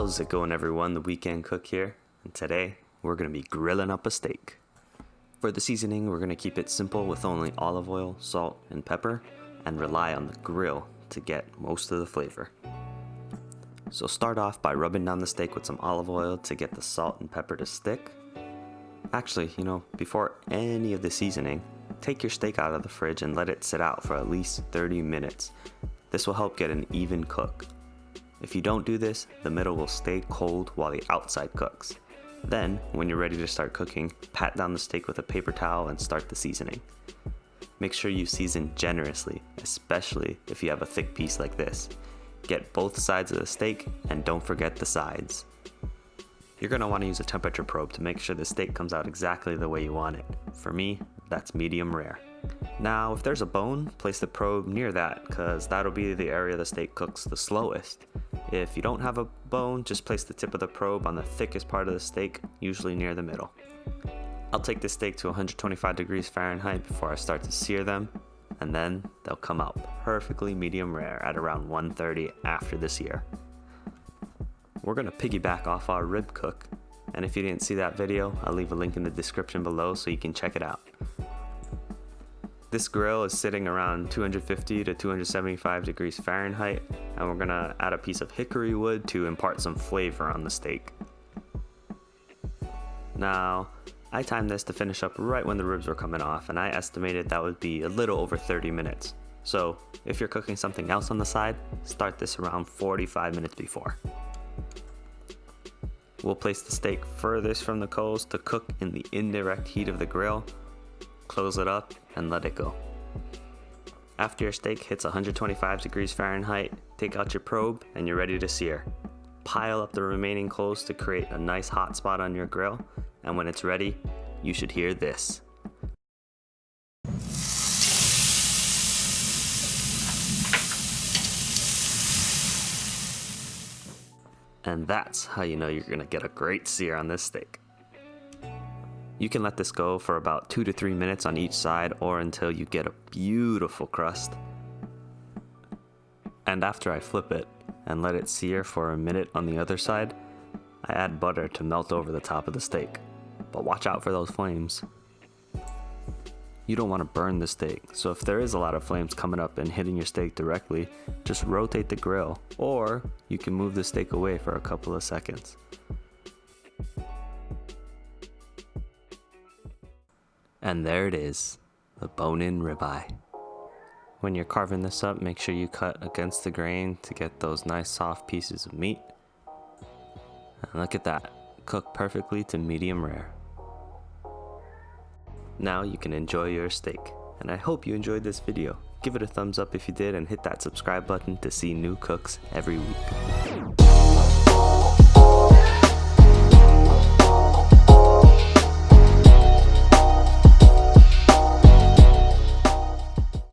How's it going, everyone? The Weekend Cook here, and today we're going to be grilling up a steak. For the seasoning, we're going to keep it simple with only olive oil, salt, and pepper, and rely on the grill to get most of the flavor. So start off by rubbing down the steak with some olive oil to get the salt and pepper to stick. Actually, before any of the seasoning, take your steak out of the fridge and let it sit out for at least 30 minutes. This will help get an even cook. If you don't do this, the middle will stay cold while the outside cooks. Then, when you're ready to start cooking, pat down the steak with a paper towel and start the seasoning. Make sure you season generously, especially if you have a thick piece like this. Get both sides of the steak and don't forget the sides. You're going to want to use a temperature probe to make sure the steak comes out exactly the way you want it. For me, that's medium rare. Now, if there's a bone, place the probe near that, because that'll be the area the steak cooks the slowest. If you don't have a bone, just place the tip of the probe on the thickest part of the steak, usually near the middle. I'll take the steak to 125 degrees Fahrenheit before I start to sear them, and then they'll come out perfectly medium rare at around 130 after the sear. We're going to piggyback off our rib cook, and if you didn't see that video, I'll leave a link in the description below so you can check it out. This grill is sitting around 250 to 275 degrees Fahrenheit, and we're going to add a piece of hickory wood to impart some flavor on the steak. Now, I timed this to finish up right when the ribs were coming off, and I estimated that would be a little over 30 minutes. So, if you're cooking something else on the side, start this around 45 minutes before. We'll place the steak furthest from the coals to cook in the indirect heat of the grill. Close it up and let it go. After your steak hits 125 degrees Fahrenheit, take out your probe and you're ready to sear. Pile up the remaining coals to create a nice hot spot on your grill, and when it's ready, you should hear this. And that's how you know you're gonna get a great sear on this steak. You can let this go for about 2 to 3 minutes on each side, or until you get a beautiful crust. And after I flip it and let it sear for a minute on the other side, I add butter to melt over the top of the steak. But watch out for those flames. You don't want to burn the steak, so if there is a lot of flames coming up and hitting your steak directly, just rotate the grill, or you can move the steak away for a couple of seconds. And there it is, the bone-in ribeye. When you're carving this up, make sure you cut against the grain to get those nice soft pieces of meat. And look at that, cooked perfectly to medium rare. Now you can enjoy your steak, and I hope you enjoyed this video. Give it a thumbs up if you did, and hit that subscribe button to see new cooks every week.